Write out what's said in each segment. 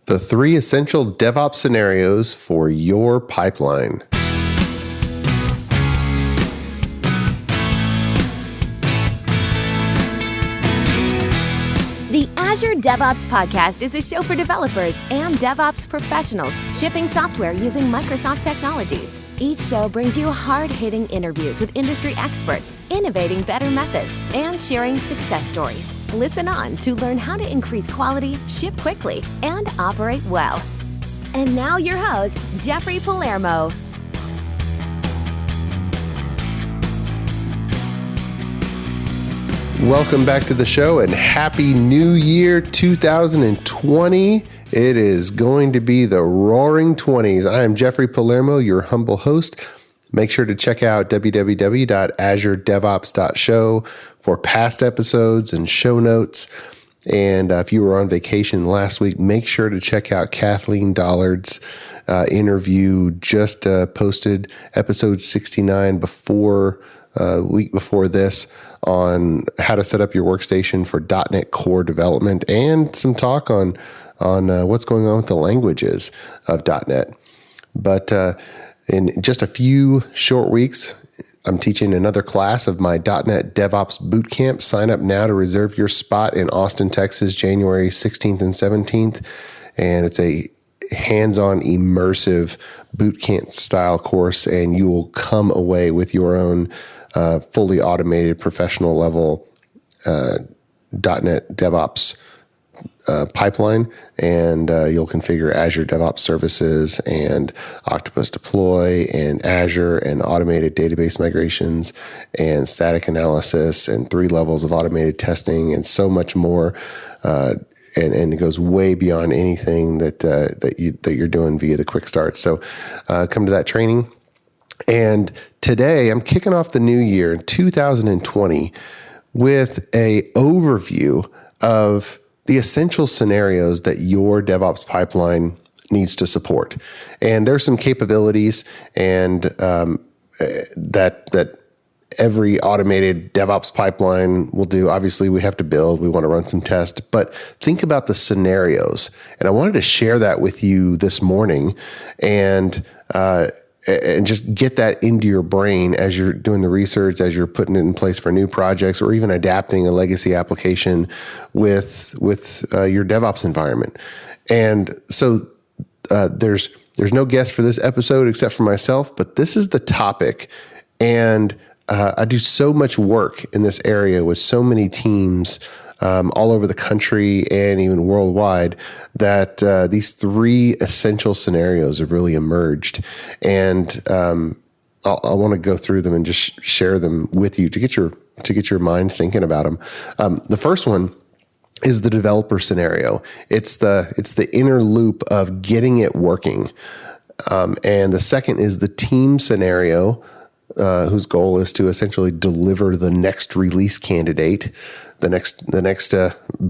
The 3 essential DevOps scenarios for your pipeline. The Azure DevOps Podcast is a show for developers and DevOps professionals shipping software using Microsoft technologies. Each show brings you hard-hitting interviews with industry experts, innovating better methods, and sharing success stories. Listen on to learn how to increase quality, ship quickly, and operate well. And now your host, Jeffrey Palermo. Welcome back to the show and Happy New Year 2020. It is going to be the roaring 20s. I am Jeffrey Palermo, your humble host. Make sure to check out www.azuredevops.show for past episodes and show notes. And if you were on vacation last week, make sure to check out Kathleen Dollard's interview. Just posted episode 69 week before this on how to set up your workstation for .NET Core development and some talk on what's going on with the languages of .NET. But in just a few short weeks, I'm teaching another class of my .NET DevOps Bootcamp. Sign up now to reserve your spot in Austin, Texas, January 16th and 17th. And it's a hands-on immersive bootcamp style course, and you will come away with your own fully automated professional level .NET DevOps pipeline, and you'll configure Azure DevOps services and Octopus Deploy and Azure and automated database migrations and static analysis and 3 levels of automated testing and so much more. And it goes way beyond anything that you're doing via the quick start. So come to that training. And today I'm kicking off the new year in 2020 with a overview of the essential scenarios that your DevOps pipeline needs to support. And there's some capabilities and that every automated DevOps pipeline will do. Obviously, we have to build, we want to run some tests, but think about the scenarios. And I wanted to share that with you this morning and just get that into your brain as you're doing the research, as you're putting it in place for new projects, or even adapting a legacy application with your DevOps environment. And so there's no guest for this episode except for myself, but this is the topic. And I do so much work in this area with so many teams all over the country and even worldwide that these 3 essential scenarios have really emerged. And I want to go through them and just share them with you to get your mind thinking about them. The first one is the developer scenario. It's the inner loop of getting it working. And the second is the team scenario, whose goal is to essentially deliver the next release candidate, the next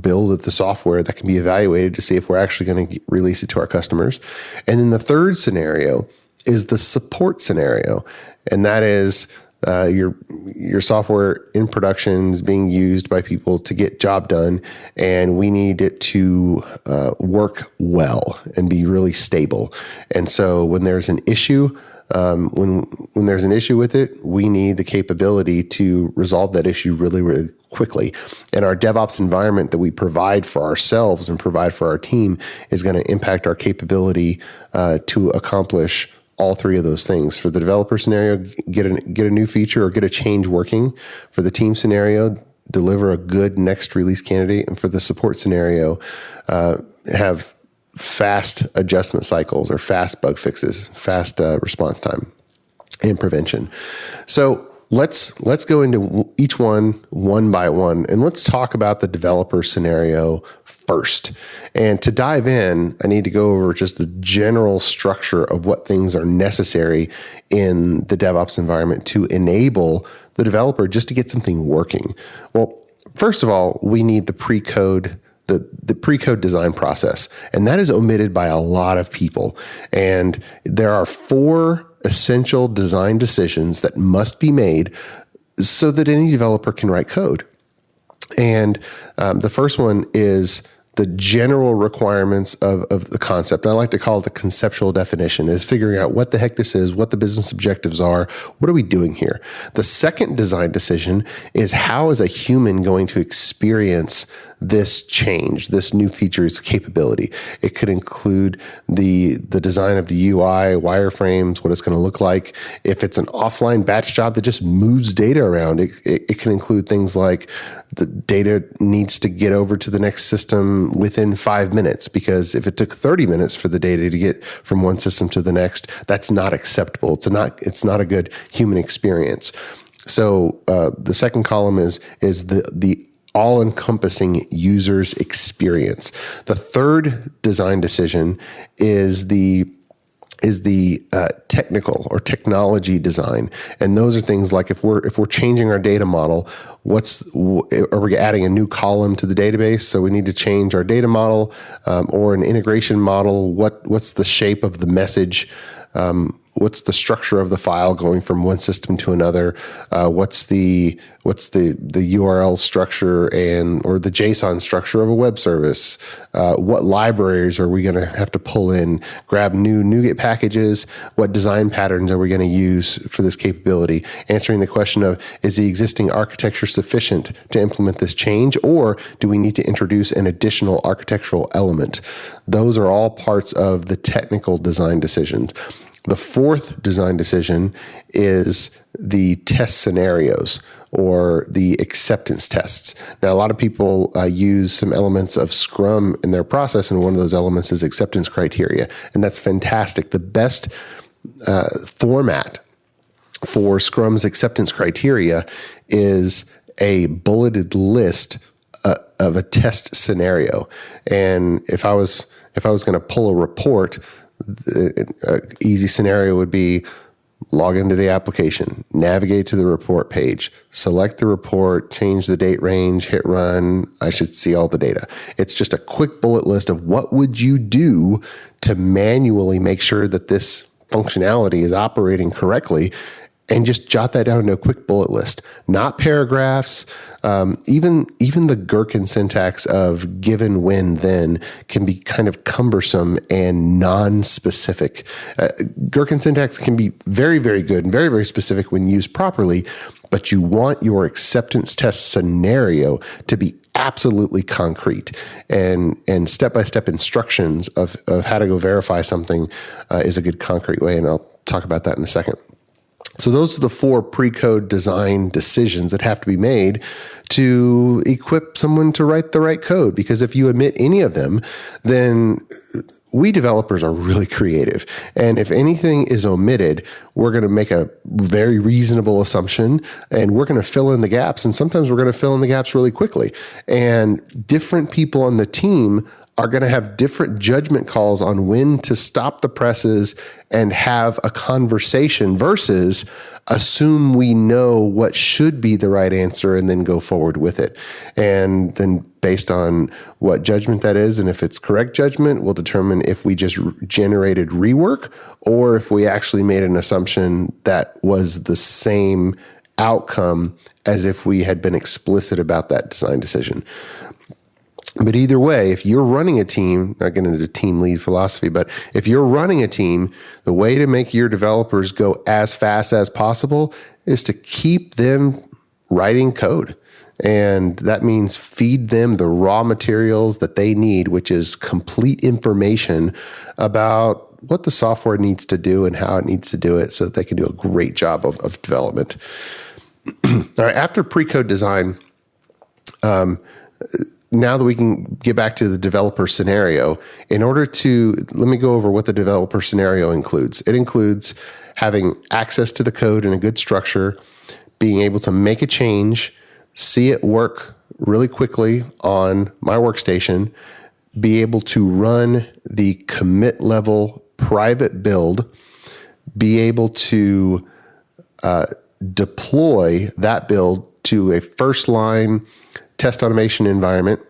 build of the software that can be evaluated to see if we're actually going to release it to our customers. And then the third scenario is the support scenario, and that is your software in production is being used by people to get job done, and we need it to work well and be really stable. And so when there's an issue, when there's an issue with it, we need the capability to resolve that issue really, really quickly. And our DevOps environment that we provide for ourselves and provide for our team is going to impact our capability to accomplish all 3 of those things. For the developer scenario, get a new feature or get a change working. For the team scenario, deliver a good next release candidate. And for the support scenario, have fast adjustment cycles or fast bug fixes, fast response time and prevention. So let's go into each one by one, and let's talk about the developer scenario first. And to dive in, I need to go over just the general structure of what things are necessary in the DevOps environment to enable the developer just to get something working. Well, first of all, we need the pre-code design process, and that is omitted by a lot of people. And there are 4 essential design decisions that must be made so that any developer can write code. And the first one is the general requirements of the concept. I like to call it the conceptual definition, is figuring out what the heck this is, what the business objectives are, what are we doing here? The second design decision is how is a human going to experience this change, this new feature's capability. It could include the design of the UI, wireframes, what it's going to look like. If it's an offline batch job that just moves data around, it can include things like the data needs to get over to the next system within 5 minutes, because if it took 30 minutes for the data to get from one system to the next, that's not acceptable. It's not a good human experience. So the second column is the all-encompassing user's experience. The third design decision is the technical or technology design, and those are things like if we're changing our data model, are we adding a new column to the database? So we need to change our data model or an integration model. What's the shape of the message? What's the structure of the file going from one system to another? What's the URL structure or the JSON structure of a web service? What libraries are we going to have to pull in, grab new NuGet packages? What design patterns are we going to use for this capability? Answering the question of, is the existing architecture sufficient to implement this change, or do we need to introduce an additional architectural element? Those are all parts of the technical design decisions. The fourth design decision is the test scenarios or the acceptance tests. Now, a lot of people use some elements of Scrum in their process, and one of those elements is acceptance criteria, and that's fantastic. The best format for Scrum's acceptance criteria is a bulleted list of a test scenario. And if I was going to pull a report, an easy scenario would be log into the application, navigate to the report page, select the report, change the date range, hit run. I should see all the data. It's just a quick bullet list of what would you do to manually make sure that this functionality is operating correctly, and just jot that down into a quick bullet list, not paragraphs. Even the Gherkin syntax of given, when, then can be kind of cumbersome and non-specific. Gherkin syntax can be very, very good and very, very specific when used properly, but you want your acceptance test scenario to be absolutely concrete, and step-by-step instructions of how to go verify something is a good concrete way, and I'll talk about that in a second. So those are the four pre-code design decisions that have to be made to equip someone to write the right code. Because if you omit any of them, then we developers are really creative. And if anything is omitted, we're going to make a very reasonable assumption, and we're going to fill in the gaps. And sometimes we're going to fill in the gaps really quickly. And different people on the team are going to have different judgment calls on when to stop the presses and have a conversation versus assume we know what should be the right answer and then go forward with it. And then based on what judgment that is, and if it's correct judgment, we'll determine if we just generated rework or if we actually made an assumption that was the same outcome as if we had been explicit about that design decision. But either way, if you're running a team, not getting into team lead philosophy, but if you're running a team, the way to make your developers go as fast as possible is to keep them writing code. And that means feed them the raw materials that they need, which is complete information about what the software needs to do and how it needs to do it so that they can do a great job of development. All right, after pre-code design, now that we can get back to the developer scenario, let me go over what the developer scenario includes. It includes having access to the code in a good structure, being able to make a change, see it work really quickly on my workstation, be able to run the commit level private build, be able to deploy that build to a first line test automation environment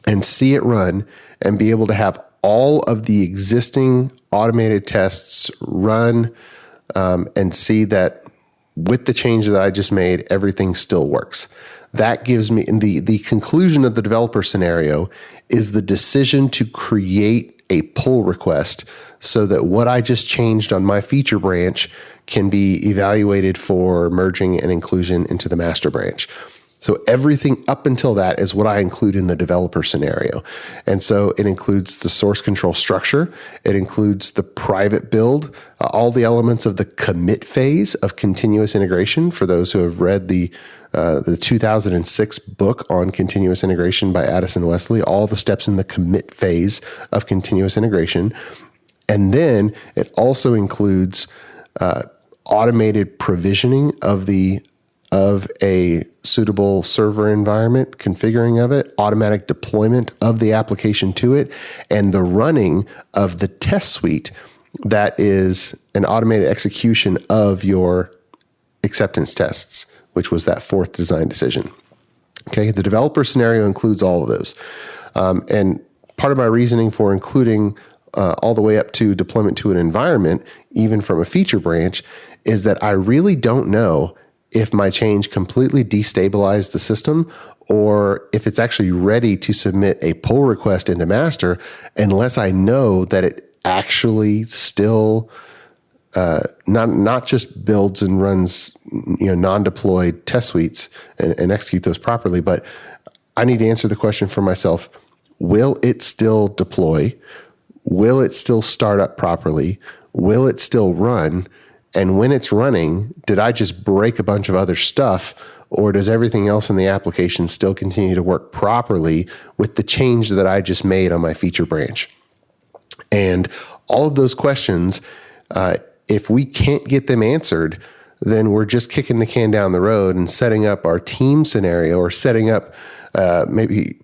and see it run, and be able to have all of the existing automated tests run and see that with the change that I just made, everything still works. that gives me, and the conclusion of the developer scenario is the decision to create a pull request so that what I just changed on my feature branch can be evaluated for merging and inclusion into the master branch. So everything up until that is what I include in the developer scenario. And so it includes the source control structure. It includes the private build, all the elements of the commit phase of continuous integration. For those who have read the 2006 book on continuous integration by Addison Wesley, all the steps in the commit phase of continuous integration. And then it also includes automated provisioning of a suitable server environment, configuring of it, automatic deployment of the application to it, and the running of the test suite that is an automated execution of your acceptance tests, which was that fourth design decision. Okay, the developer scenario includes all of those. And part of my reasoning for including all the way up to deployment to an environment, even from a feature branch, is that I really don't know if my change completely destabilized the system or if it's actually ready to submit a pull request into master, unless I know that it actually still not just builds and runs non-deployed test suites and execute those properly, but I need to answer the question for myself: will it still deploy? Will it still start up properly? Will it still run? And when it's running, did I just break a bunch of other stuff, or does everything else in the application still continue to work properly with the change that I just made on my feature branch? And all of those questions, if we can't get them answered, then we're just kicking the can down the road and setting up our team scenario, or setting up maybe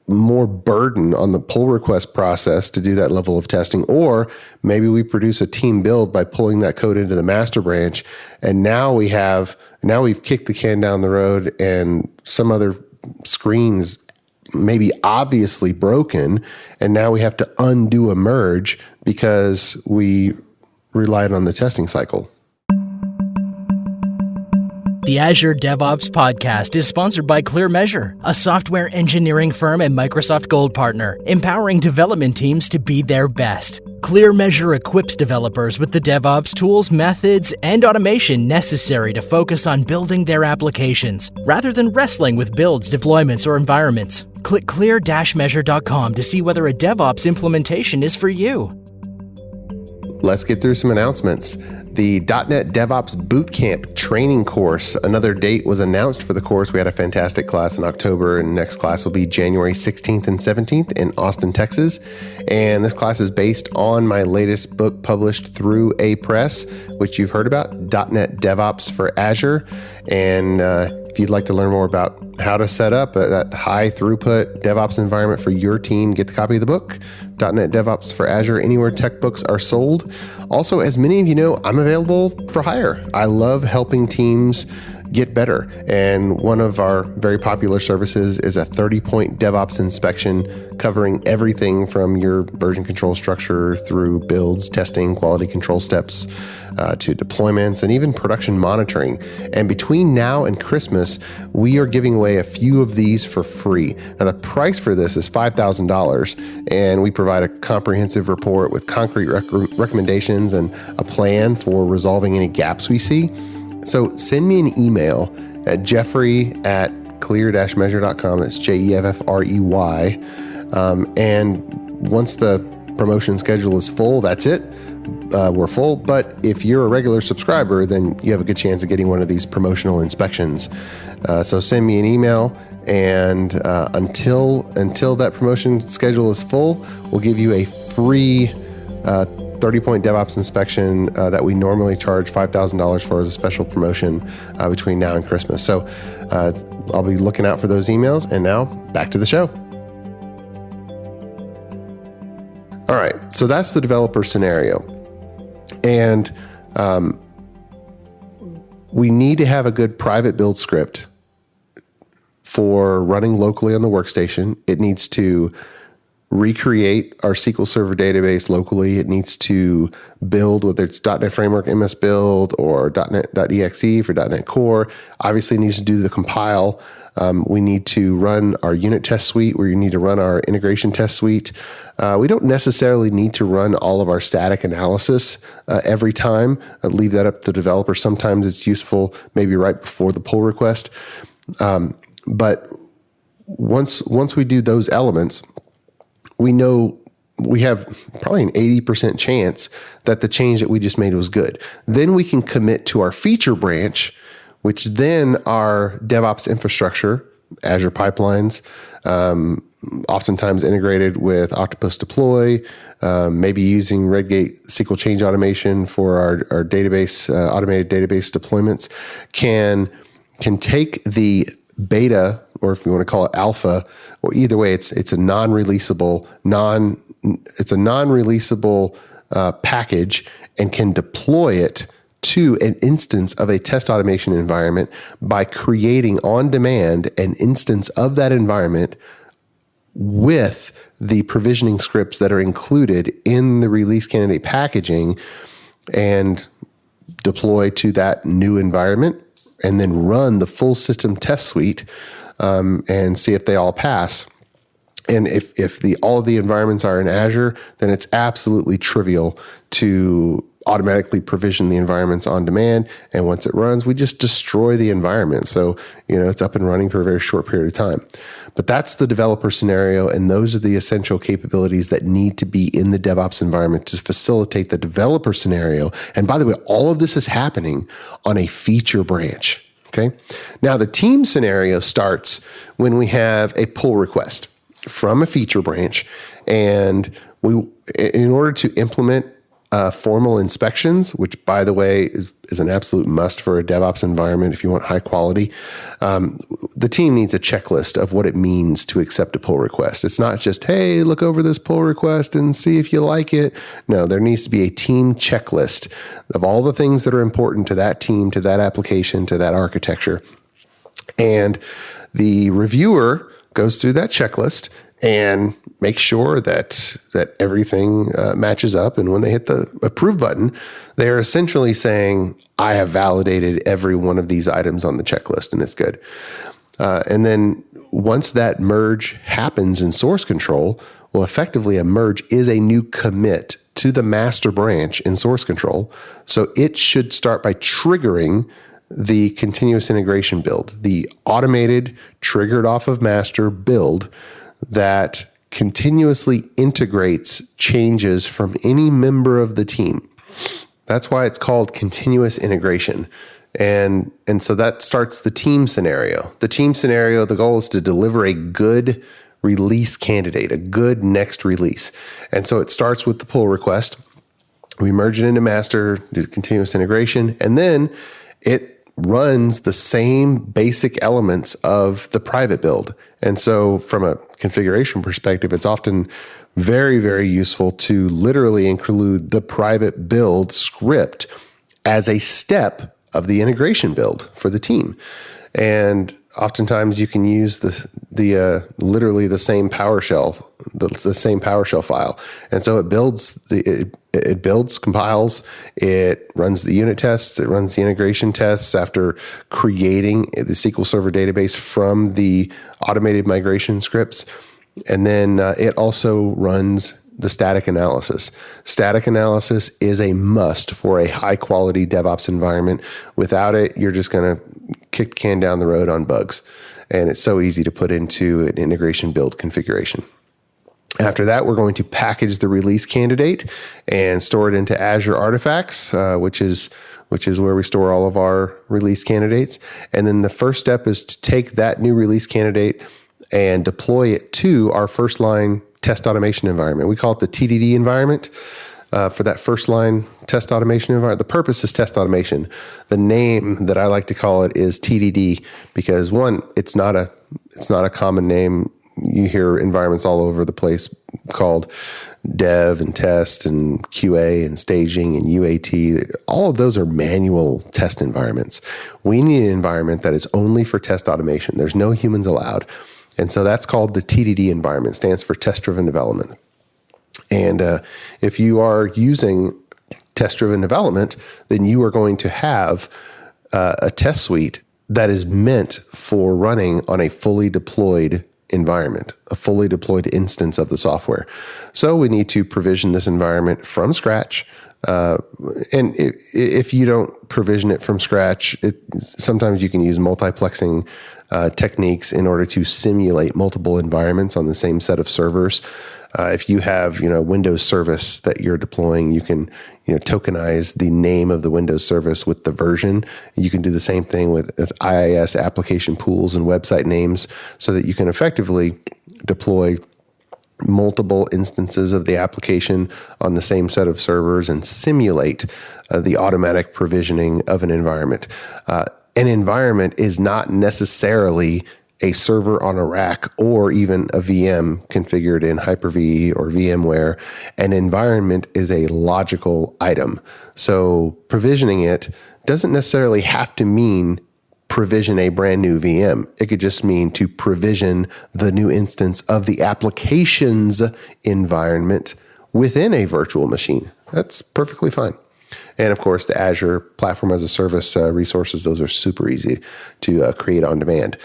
more burden on the pull request process to do that level of testing. Or maybe we produce a team build by pulling that code into the master branch, and now we've kicked the can down the road, and some other screens maybe obviously broken, and now we have to undo a merge because we relied on the testing cycle. The Azure DevOps Podcast is sponsored by ClearMeasure, a software engineering firm and Microsoft Gold partner, empowering development teams to be their best. ClearMeasure equips developers with the DevOps tools, methods, and automation necessary to focus on building their applications, rather than wrestling with builds, deployments, or environments. Click clear-measure.com to see whether a DevOps implementation is for you. Let's get through some announcements. The .NET DevOps Bootcamp training course, another date was announced for the course. We had a fantastic class in October, and next class will be January 16th and 17th in Austin, Texas. And this class is based on my latest book published through A Press, which you've heard about, .NET DevOps for Azure. And if you'd like to learn more about how to set up that high throughput DevOps environment for your team, get the copy of the book, .NET DevOps for Azure, anywhere tech books are sold. Also, as many of you know, I'm available for hire. I love helping teams get better. And one of our very popular services is a 30-point DevOps inspection covering everything from your version control structure through builds, testing, quality control steps, to deployments, and even production monitoring. And between now and Christmas, we are giving away a few of these for free. Now, the price for this is $5,000, and we provide a comprehensive report with concrete recommendations and a plan for resolving any gaps we see. So send me an email at jeffrey@clear-measure.com. That's JEFFREY. And once the promotion schedule is full, that's it. We're full. But if you're a regular subscriber, then you have a good chance of getting one of these promotional inspections. So send me an email, and until that promotion schedule is full, we'll give you a free 30-point DevOps inspection that we normally charge $5,000 for as a special promotion between now and Christmas. So I'll be looking out for those emails. And now back to the show. All right, so that's the developer scenario. And we need to have a good private build script for running locally on the workstation. It needs to recreate our SQL Server database locally. It needs to build, whether it's .NET Framework MS Build or .NET.exe for .NET Core. Obviously, it needs to do the compile. We need to run our unit test suite. We need to run our integration test suite. We don't necessarily need to run all of our static analysis every time. Leave that up to the developer. Sometimes it's useful, maybe right before the pull request. But once we do those elements, we know we have probably an 80% chance that the change that we just made was good. Then we can commit to our feature branch, which then our DevOps infrastructure, Azure pipelines, oftentimes integrated with Octopus Deploy, maybe using Redgate SQL Change Automation for our database, automated database deployments, can take the beta, or if you want to call it alpha, or either way, it's a non-releasable package, and can deploy it to an instance of a test automation environment by creating on demand an instance of that environment with the provisioning scripts that are included in the release candidate packaging, and deploy to that new environment, and then run the full system test suite and see if they all pass. And if all of the environments are in Azure, then it's absolutely trivial to automatically provision the environments on demand. And once it runs, we just destroy the environment. So, it's up and running for a very short period of time. But that's the developer scenario. And those are the essential capabilities that need to be in the DevOps environment to facilitate the developer scenario. And by the way, all of this is happening on a feature branch. Okay. Now the team scenario starts when we have a pull request from a feature branch. And in order to implement formal inspections, which, by the way, is an absolute must for a DevOps environment if you want high quality, the team needs a checklist of what it means to accept a pull request. It's not just, hey, look over this pull request and see if you like it. No, there needs to be a team checklist of all the things that are important to that team, to that application, to that architecture. And the reviewer goes through that checklist and make sure that everything matches up. And when they hit the approve button, they're essentially saying, I have validated every one of these items on the checklist, and it's good. And then once that merge happens in source control, well, effectively a merge is a new commit to the master branch in source control. So it should start by triggering the continuous integration build, the automated, triggered off of master build that continuously integrates changes from any member of the team. That's why it's called continuous integration. And so that starts the team scenario. The team scenario, the goal is to deliver a good release candidate, a good next release. And so it starts with the pull request. We merge it into master, do continuous integration, and then it runs the same basic elements of the private build. And so from a configuration perspective, it's often very, very useful to literally include the private build script as a step of the integration build for the team. And oftentimes you can use literally the same PowerShell, the same PowerShell file. And so it builds, compiles, it runs the unit tests, it runs the integration tests after creating the SQL Server database from the automated migration scripts. And then it also runs the static analysis. Static analysis is a must for a high quality DevOps environment. Without it, you're just going to kick the can down the road on bugs. And it's so easy to put into an integration build configuration. After that, we're going to package the release candidate and store it into Azure Artifacts, which is where we store all of our release candidates. And then the first step is to take that new release candidate and deploy it to our first line test automation environment. We call it the TDD environment for that first line test automation environment. The purpose is test automation. The name that I like to call it is TDD because one, it's not a common name. You hear environments all over the place called dev and test and QA and staging and UAT. All of those are manual test environments. We need an environment that is only for test automation. There's no humans allowed. And so that's called the TDD environment, stands for test-driven development. And if you are using test-driven development, then you are going to have a test suite that is meant for running on a fully deployed environment, a fully deployed instance of the software. So we need to provision this environment from scratch. And if you don't provision it from scratch, sometimes you can use multiplexing techniques in order to simulate multiple environments on the same set of servers. If you have, Windows service that you're deploying, you can, tokenize the name of the Windows service with the version. You can do the same thing with IIS application pools and website names so that you can effectively deploy multiple instances of the application on the same set of servers and simulate the automatic provisioning of an environment. An environment is not necessarily a server on a rack or even a VM configured in Hyper-V or VMware. An environment is a logical item. So provisioning it doesn't necessarily have to mean provision a brand new VM. It could just mean to provision the new instance of the application's environment within a virtual machine. That's perfectly fine. And of course, the Azure Platform as a Service resources, those are super easy to create on demand.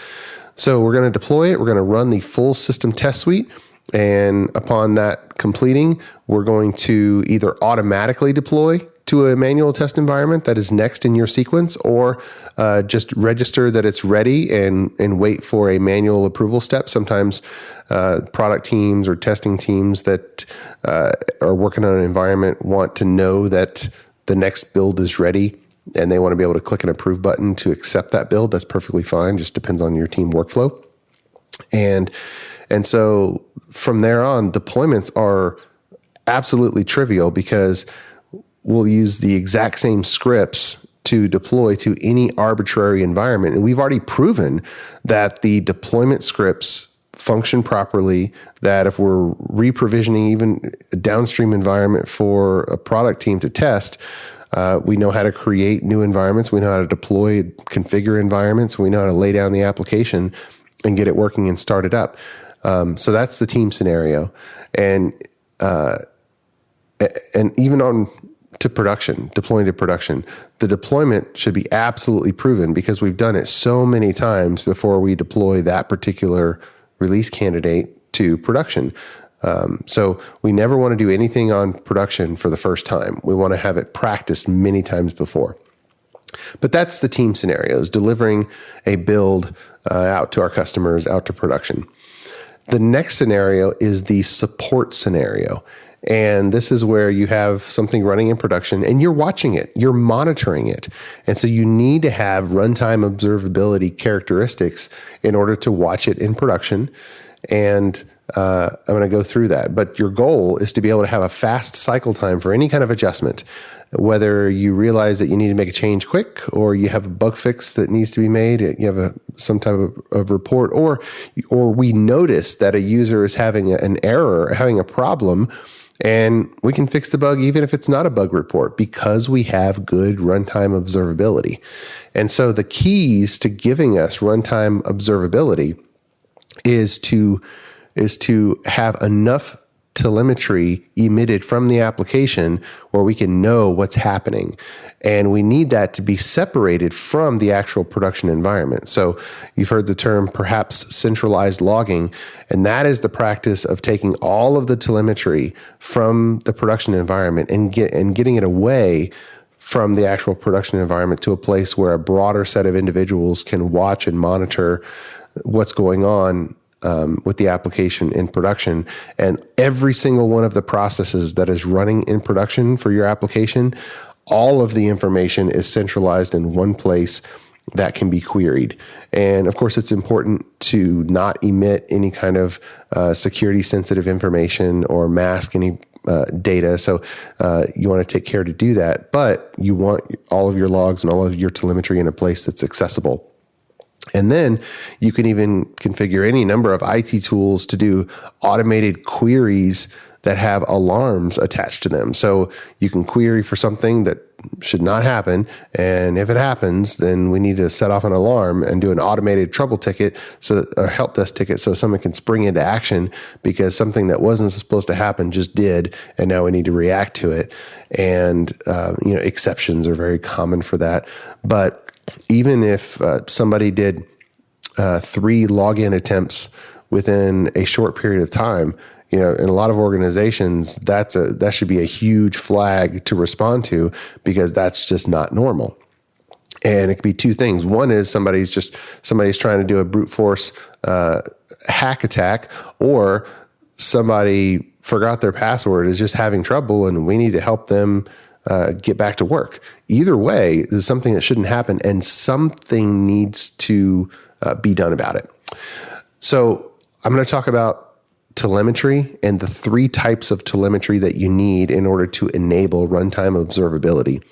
So we're going to deploy it. We're going to run the full system test suite. And upon that completing, we're going to either automatically deploy to a manual test environment that is next in your sequence, or just register that it's ready and wait for a manual approval step. Sometimes product teams or testing teams that are working on an environment want to know that the next build is ready, and they want to be able to click an approve button to accept that build. That's perfectly fine. Just depends on your team workflow. And so from there on, deployments are absolutely trivial because we'll use the exact same scripts to deploy to any arbitrary environment. And we've already proven that the deployment scripts function properly, that if we're re-provisioning even a downstream environment for a product team to test, we know how to create new environments. We know how to deploy, configure environments. We know how to lay down the application and get it working and start it up. So that's the team scenario. And even on to production, deploying to production, the deployment should be absolutely proven because we've done it so many times before we deploy that particular release candidate to production. So we never want to do anything on production for the first time. We want to have it practiced many times before. But that's the team scenarios, delivering a build out to our customers, out to production. The next scenario is the support scenario. And this is where you have something running in production and you're watching it, you're monitoring it. And so you need to have runtime observability characteristics in order to watch it in production. And I'm going to go through that. But your goal is to be able to have a fast cycle time for any kind of adjustment, whether you realize that you need to make a change quick, or you have a bug fix that needs to be made, you have some type of report, or we notice that a user is having an error, having a problem, and we can fix the bug even if it's not a bug report because we have good runtime observability. And so the keys to giving us runtime observability is to have enough telemetry emitted from the application where we can know what's happening. And we need that to be separated from the actual production environment. So you've heard the term perhaps centralized logging, and that is the practice of taking all of the telemetry from the production environment and getting it away from the actual production environment to a place where a broader set of individuals can watch and monitor what's going on with the application in production. And every single one of the processes that is running in production for your application, all of the information is centralized in one place that can be queried. And of course, it's important to not emit any kind of security sensitive information or mask any data. So you want to take care to do that, but you want all of your logs and all of your telemetry in a place that's accessible. And then you can even configure any number of IT tools to do automated queries that have alarms attached to them. So you can query for something that should not happen. And if it happens, then we need to set off an alarm and do an automated trouble ticket, or help desk ticket, so someone can spring into action because something that wasn't supposed to happen just did, and now we need to react to it. And exceptions are very common for that. But even if somebody did 3 login attempts within a short period of time, in a lot of organizations, that should be a huge flag to respond to, because that's just not normal. And it could be 2 things. One is somebody's trying to do a brute force hack attack, or somebody forgot their password, is just having trouble, and we need to help them get back to work. Either way, this is something that shouldn't happen, and something needs to be done about it. So I'm going to talk about telemetry and the 3 types of telemetry that you need in order to enable runtime observability.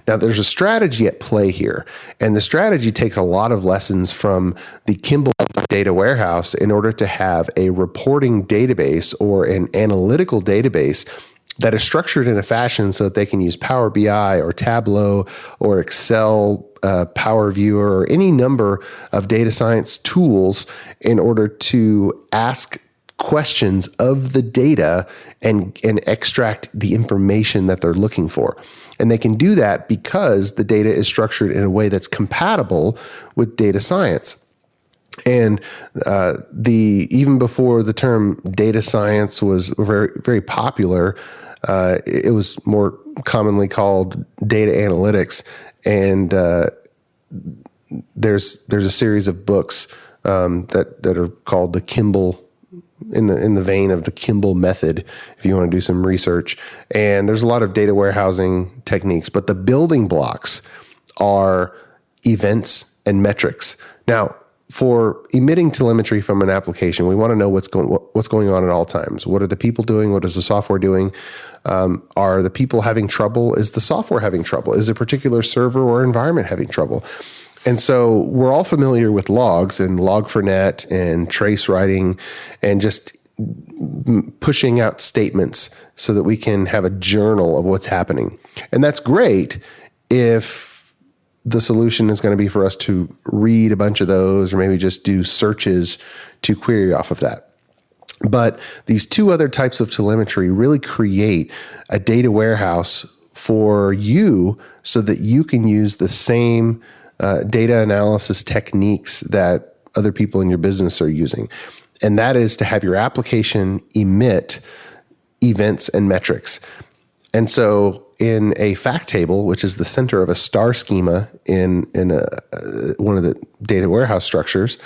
Now, there's a strategy at play here, and the strategy takes a lot of lessons from the Kimball data warehouse in order to have a reporting database or an analytical database that is structured in a fashion so that they can use Power BI or Tableau or Excel, Power Viewer, or any number of data science tools in order to ask questions of the data and extract the information that they're looking for. And they can do that because the data is structured in a way that's compatible with data science. And even before the term data science was very, very popular, it was more commonly called data analytics. And there's a series of books that are called the Kimball, in the vein of the Kimball method, if you want to do some research. And there's a lot of data warehousing techniques, but the building blocks are events and metrics. Now, for emitting telemetry from an application, we want to know what's going on at all times. What are the people doing? What is the software doing? Are the people having trouble? Is the software having trouble? Is a particular server or environment having trouble? And so we're all familiar with logs and Log4Net and trace writing and just pushing out statements so that we can have a journal of what's happening. And that's great if the solution is going to be for us to read a bunch of those, or maybe just do searches to query off of that. But these 2 other types of telemetry really create a data warehouse for you so that you can use the same data analysis techniques that other people in your business are using. And that is to have your application emit events and metrics. And so in a fact table, which is the center of a star schema in one of the data warehouse structures,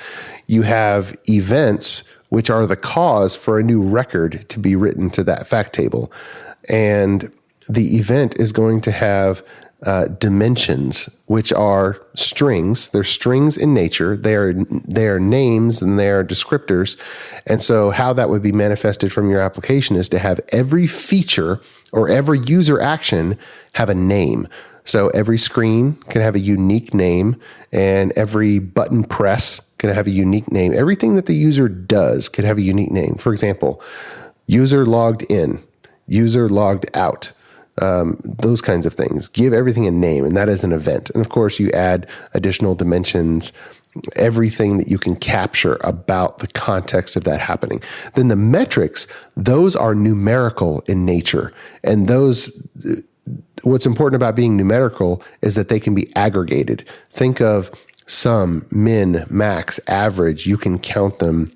you have events, which are the cause for a new record to be written to that fact table. And the event is going to have dimensions, which are strings. They're strings in nature. They are names and they are descriptors. And so how that would be manifested from your application is to have every feature or every user action have a name. So every screen can have a unique name, and every button press can have a unique name. Everything that the user does could have a unique name. For example, user logged in, user logged out. Those kinds of things. Give everything a name, and that is an event. And of course, you add additional dimensions, everything that you can capture about the context of that happening. Then the metrics, those are numerical in nature. And what's important about being numerical is that they can be aggregated. Think of sum, min, max, average. You can count them,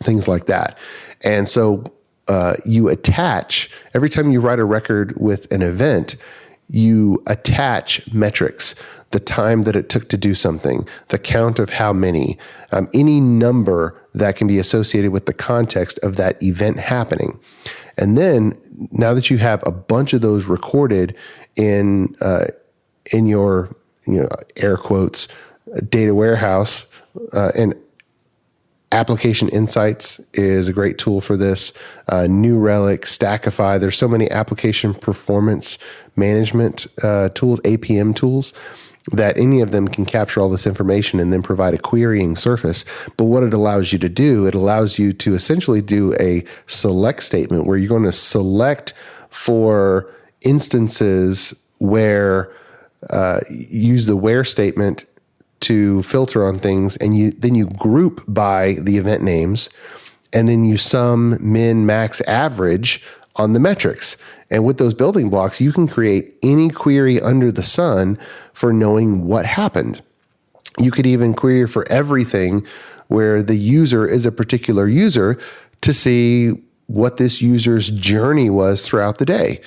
things like that. And so you attach, every time you write a record with an event, you attach metrics, the time that it took to do something, the count of how many, any number that can be associated with the context of that event happening. And then now that you have a bunch of those recorded in your, air quotes, data warehouse, and Application Insights is a great tool for this. New Relic, Stackify. There's so many application performance management tools, APM tools, that any of them can capture all this information and then provide a querying surface. But what it allows you to do, it allows you to essentially do a select statement where you're going to select for instances where use the where statement to filter on things, and then you group by the event names, and then you sum, min, max, average on the metrics. And with those building blocks, you can create any query under the sun for knowing what happened. You could even query for everything where the user is a particular user to see what this user's journey was throughout the day,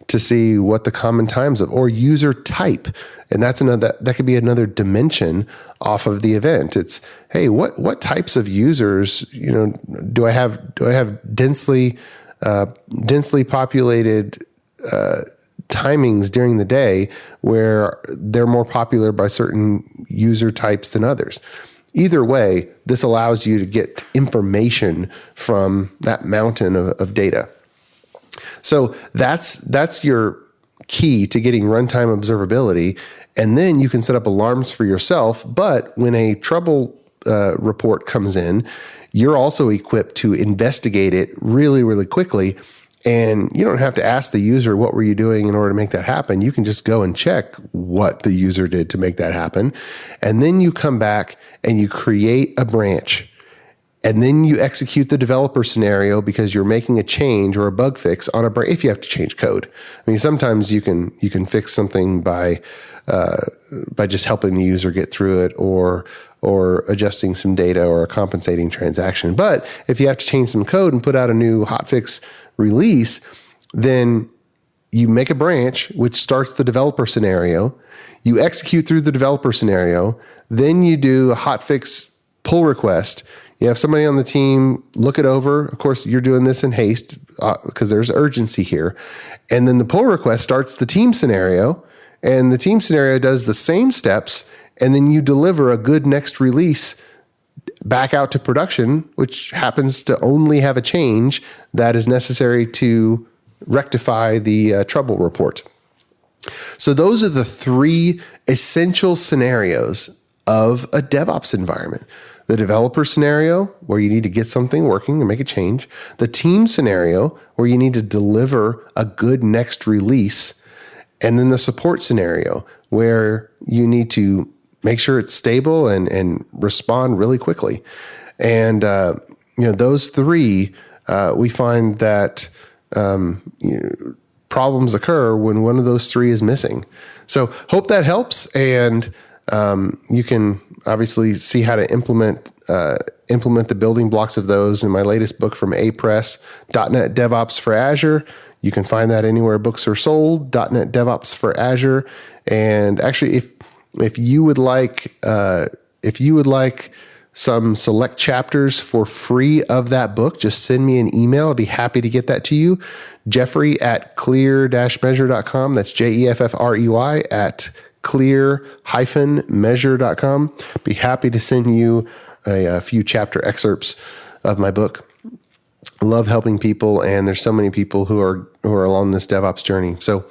to see what the common times of, or user type. And that could be another dimension off of the event. It's, hey, what types of users, do I have densely populated timings during the day where they're more popular by certain user types than others. Either way, this allows you to get information from that mountain of data. So that's your key to getting runtime observability. And then you can set up alarms for yourself. But when a trouble report comes in, you're also equipped to investigate it really, really quickly. And you don't have to ask the user, what were you doing in order to make that happen? You can just go and check what the user did to make that happen. And then you come back and you create a branch. And then you execute the developer scenario because you're making a change or a bug fix on a branch. If you have to change code, I mean, sometimes you can fix something by just helping the user get through it, or adjusting some data or a compensating transaction. But if you have to change some code and put out a new hotfix release, then you make a branch which starts the developer scenario. You execute through the developer scenario. Then you do a hotfix pull request. You have somebody on the team look it over. Of course, you're doing this in haste because there's urgency here. And then the pull request starts the team scenario, and the team scenario does the same steps. And then you deliver a good next release back out to production, which happens to only have a change that is necessary to rectify the trouble report. So those are the three essential scenarios of a DevOps environment. The developer scenario, where you need to get something working and make a change. The team scenario, where you need to deliver a good next release. And then the support scenario, where you need to make sure it's stable and respond really quickly. And those three, we find that problems occur when one of those three is missing. So hope that helps, and you can obviously see how to implement the building blocks of those in my latest book from Apress, .NET DevOps for Azure. You can find that anywhere books are sold, .NET DevOps for Azure. And actually, if you would like some select chapters for free of that book, just send me an email. I'd be happy to get that to you. Jeffrey@clear-measure.com. That's Jeffrey at clear-measure.com. Be happy to send you a few chapter excerpts of my book. I love helping people, and there's so many people who are along this DevOps journey. So,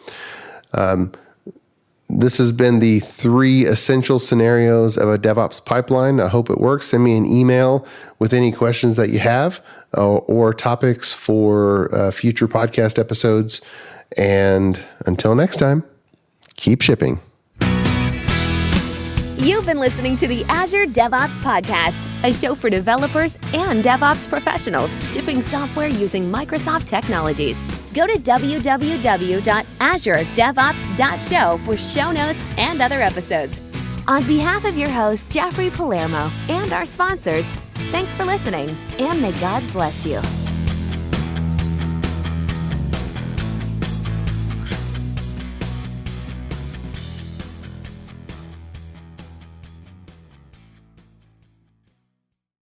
this has been the 3 essential scenarios of a DevOps pipeline. I hope it works. Send me an email with any questions that you have or topics for future podcast episodes. And until next time, keep shipping. You've been listening to the Azure DevOps Podcast, a show for developers and DevOps professionals shipping software using Microsoft technologies. Go to www.azuredevops.show for show notes and other episodes. On behalf of your host, Jeffrey Palermo, and our sponsors, thanks for listening, and may God bless you.